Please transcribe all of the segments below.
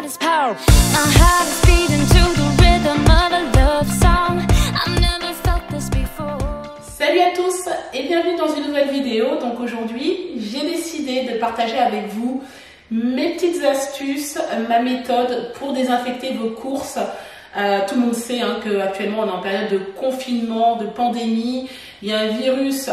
this power. My heart is beating to the rhythm of a love song. I've never felt this before. Salut à tous et bienvenue dans une nouvelle vidéo. Donc aujourd'hui, j'ai décidé de partager avec vous mes petites astuces, ma méthode pour désinfecter vos courses. Tout le monde sait qu'actuellement on est en période de confinement, de pandémie. Il y a un virus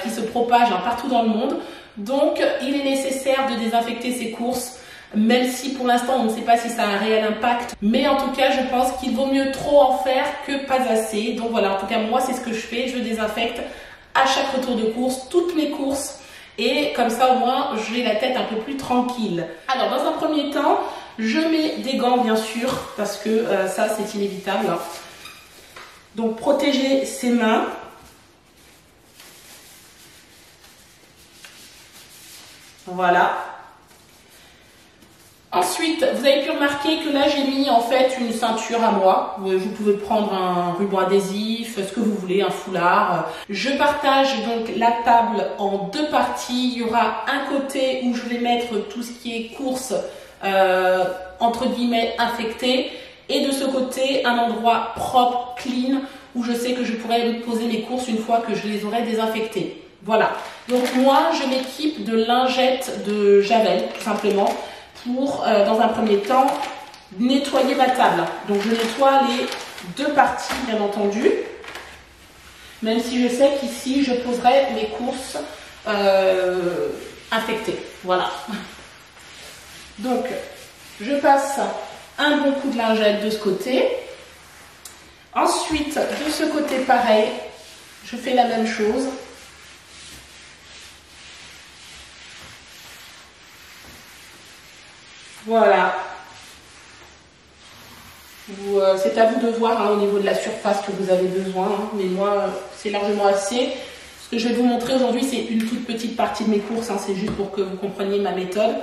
qui se propage partout dans le monde. Donc il est nécessaire de désinfecter ses courses, même si pour l'instant on ne sait pas si ça a un réel impact. Mais en tout cas, je pense qu'il vaut mieux trop en faire que pas assez. Donc voilà, en tout cas moi c'est ce que je fais. Je désinfecte à chaque retour de course, toutes mes courses. Et comme ça au moins j'ai la tête un peu plus tranquille. Alors dans un premier temps, je mets des gants bien sûr, parce que ça c'est inévitable. Donc protéger ses mains. Voilà. Ensuite, vous avez pu remarquer que là j'ai mis en fait une ceinture à moi. Vous pouvez prendre un ruban adhésif, ce que vous voulez, un foulard. Je partage donc la table en deux parties. Il y aura un côté où je vais mettre tout ce qui est course entre guillemets infecté, et de ce côté un endroit propre, clean, où je sais que je pourrais poser mes courses une fois que je les aurai désinfectées. Voilà. Donc moi je m'équipe de lingettes de Javel tout simplement, pour, dans un premier temps, nettoyer ma table. Donc je nettoie les deux parties, bien entendu. Même si je sais qu'ici, je poserai mes courses infectées. Voilà. Donc, je passe un bon coup de lingette de ce côté. Ensuite, de ce côté, pareil, je fais la même chose. Voilà. C'est à vous de voir au niveau de la surface que vous avez besoin. Mais moi, c'est largement assez. Ce que je vais vous montrer aujourd'hui, c'est une toute petite partie de mes courses. C'est juste pour que vous compreniez ma méthode.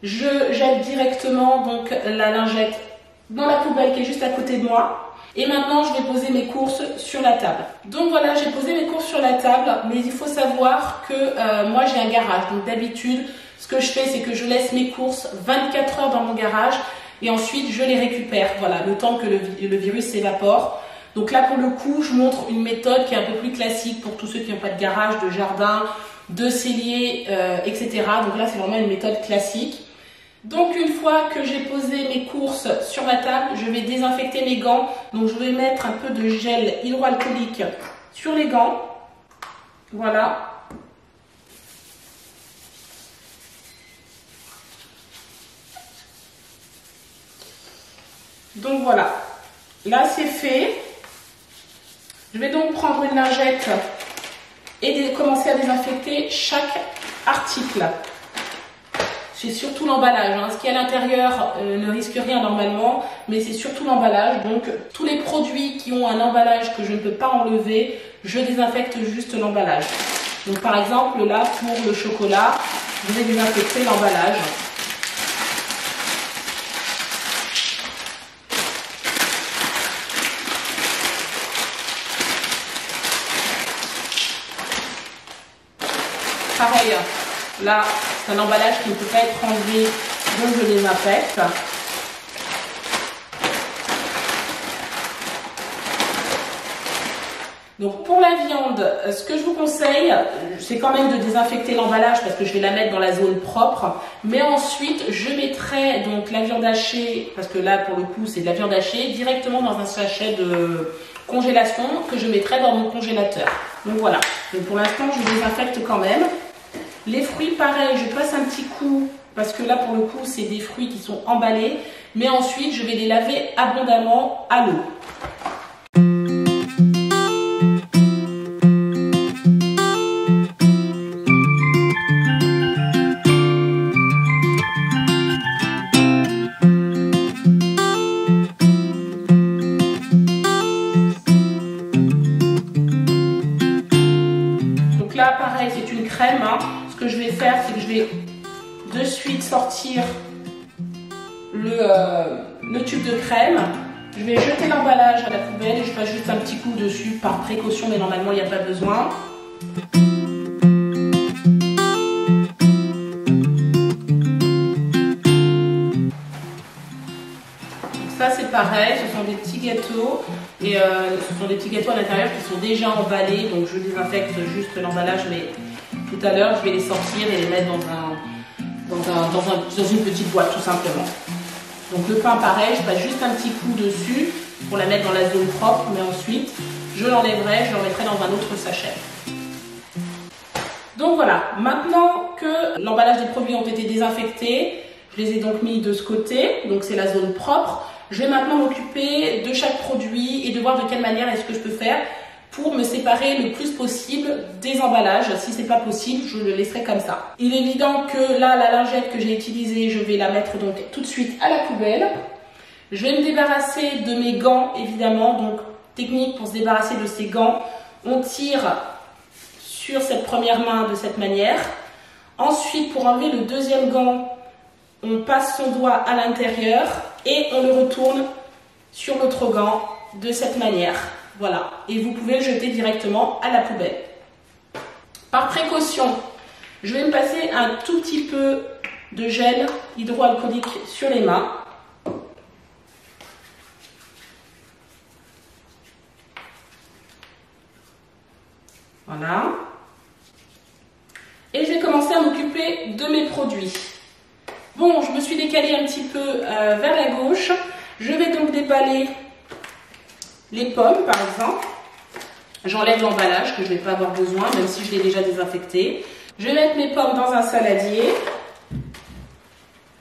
Je jette directement donc la lingette dans la poubelle qui est juste à côté de moi. Et maintenant, je vais poser mes courses sur la table. Donc voilà, j'ai posé mes courses sur la table. Mais il faut savoir que moi, j'ai un garage. Donc d'habitude, ce que je fais, c'est que je laisse mes courses 24 heures dans mon garage et ensuite je les récupère. Voilà, le temps que le virus s'évapore. Donc là, pour le coup, je montre une méthode qui est un peu plus classique pour tous ceux qui n'ont pas de garage, de jardin, de cellier, etc. Donc là, c'est vraiment une méthode classique. Donc une fois que j'ai posé mes courses sur ma table, je vais désinfecter mes gants. Donc je vais mettre un peu de gel hydroalcoolique sur les gants. Voilà. Donc voilà, là c'est fait. Je vais donc prendre une lingette et commencer à désinfecter chaque article. C'est surtout l'emballage. Ce qui est à l'intérieur ne risque rien normalement, mais c'est surtout l'emballage. Donc tous les produits qui ont un emballage que je ne peux pas enlever, je désinfecte juste l'emballage. Donc par exemple là pour le chocolat, je vais désinfecter l'emballage. Pareil, là, c'est un emballage qui ne peut pas être enlevé, donc je désinfecte. Donc pour la viande, ce que je vous conseille, c'est quand même de désinfecter l'emballage parce que je vais la mettre dans la zone propre. Mais ensuite, je mettrai donc la viande hachée, parce que là pour le coup c'est de la viande hachée, directement dans un sachet de congélation que je mettrai dans mon congélateur. Donc voilà, donc pour l'instant je désinfecte quand même. Les fruits, pareil, je passe un petit coup, parce que là, pour le coup, c'est des fruits qui sont emballés. Mais ensuite, je vais les laver abondamment à l'eau. Donc là, pareil, c'est une crème. Ce que je vais faire, c'est que je vais de suite sortir le tube de crème. Je vais jeter l'emballage à la poubelle et je passe juste un petit coup dessus par précaution, mais normalement il n'y a pas besoin. pareil, ce sont des petits gâteaux et ce sont des petits gâteaux à l'intérieur qui sont déjà emballés, donc je désinfecte juste l'emballage, mais tout à l'heure je vais les sortir et les mettre dans une petite boîte tout simplement. Donc le pain pareil, je passe juste un petit coup dessus pour la mettre dans la zone propre, mais ensuite je l'enlèverai, je le remettrai dans un autre sachet. Donc voilà, maintenant que l'emballage des produits ont été désinfectés, je les ai donc mis de ce côté, donc c'est la zone propre. Je vais maintenant m'occuper de chaque produit et de voir de quelle manière est-ce que je peux faire pour me séparer le plus possible des emballages. Si c'est pas possible, je le laisserai comme ça. Il est évident que là, la lingette que j'ai utilisée, je vais la mettre donc tout de suite à la poubelle. Je vais me débarrasser de mes gants, évidemment. Donc, technique pour se débarrasser de ces gants. On tire sur cette première main de cette manière. Ensuite, pour enlever le deuxième gant, on passe son doigt à l'intérieur et on le retourne sur l'autre gant de cette manière. Voilà. Et vous pouvez le jeter directement à la poubelle. Par précaution, je vais me passer un tout petit peu de gel hydroalcoolique sur les mains. Voilà. Et je vais commencer à m'occuper de mes produits. Bon, je me suis décalée un petit peu vers la gauche. Je vais donc déballer les pommes, par exemple. J'enlève l'emballage que je ne vais pas avoir besoin, même si je l'ai déjà désinfecté. Je vais mettre mes pommes dans un saladier.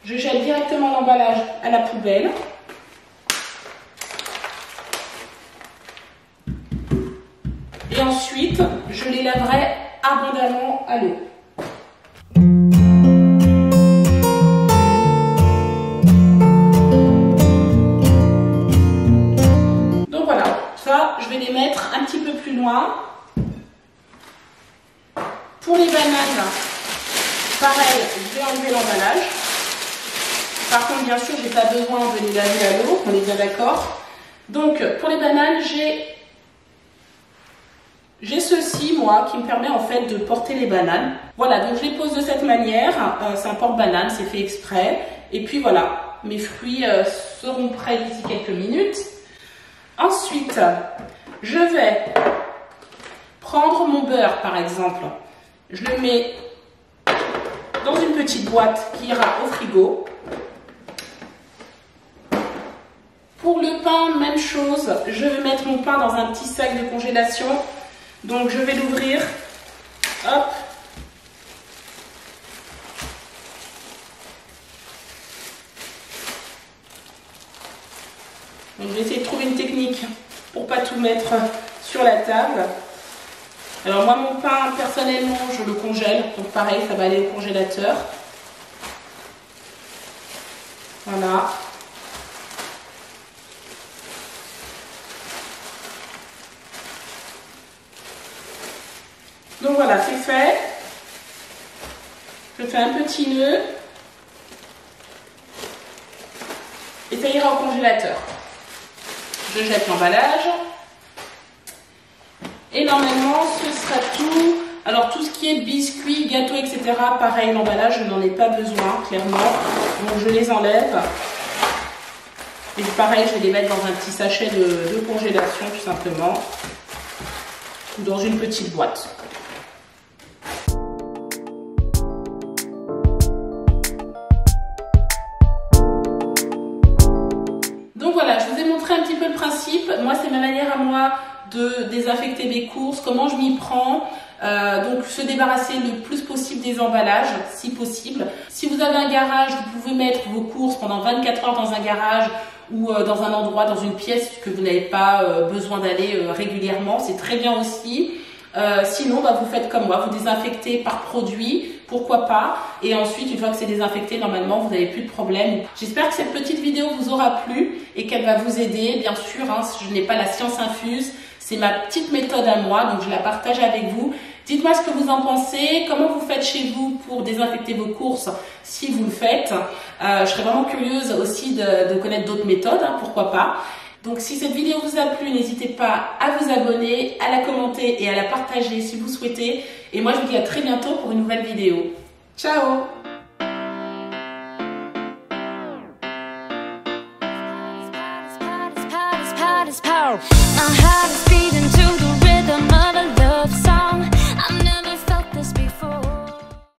Je jette directement l'emballage à la poubelle. Et ensuite, je les laverai abondamment à l'eau. Donc voilà, ça, je vais les mettre un petit peu plus loin. Pour les bananes, pareil, je vais enlever l'emballage. Par contre, bien sûr, je n'ai pas besoin de les laver à l'eau, on est bien d'accord. Donc, pour les bananes, j'ai ceci, moi, qui me permet en fait de porter les bananes. Voilà, donc je les pose de cette manière. C'est un porte-banane, c'est fait exprès. Et puis voilà, mes fruits seront prêts d'ici quelques minutes. Ensuite, je vais prendre mon beurre, par exemple. Je le mets dans une petite boîte qui ira au frigo. Pour le pain, même chose. Je vais mettre mon pain dans un petit sac de congélation. Donc je vais l'ouvrir, hop, donc je vais essayer de trouver une technique pour pas tout mettre sur la table. Alors moi mon pain personnellement je le congèle, donc pareil ça va aller au congélateur. Voilà. Donc voilà, c'est fait. Je fais un petit nœud. Et ça ira au congélateur. Je jette l'emballage. Et normalement, ce sera tout. Alors tout ce qui est biscuits, gâteaux, etc. Pareil, l'emballage, je n'en ai pas besoin, clairement. Donc je les enlève. Et pareil, je vais les mettre dans un petit sachet de congélation, tout simplement. Ou dans une petite boîte. Donc voilà, je vous ai montré un petit peu le principe. Moi, c'est ma manière à moi de désinfecter mes courses, comment je m'y prends. Donc se débarrasser le plus possible des emballages, si possible. Si vous avez un garage, vous pouvez mettre vos courses pendant 24 heures dans un garage ou dans un endroit, dans une pièce que vous n'avez pas besoin d'aller régulièrement. C'est très bien aussi. Sinon, bah, vous faites comme moi, vous désinfectez par produit, pourquoi pas. Et ensuite, une fois que c'est désinfecté, normalement, vous n'avez plus de problème. J'espère que cette petite vidéo vous aura plu et qu'elle va vous aider. Bien sûr, hein, je n'ai pas la science infuse. C'est ma petite méthode à moi, donc je la partage avec vous. Dites-moi ce que vous en pensez, comment vous faites chez vous pour désinfecter vos courses si vous le faites. Je serais vraiment curieuse aussi de connaître d'autres méthodes, hein, pourquoi pas. Donc si cette vidéo vous a plu, n'hésitez pas à vous abonner, à la commenter et à la partager si vous souhaitez. Et moi je vous dis à très bientôt pour une nouvelle vidéo. Ciao! Palace, My heart is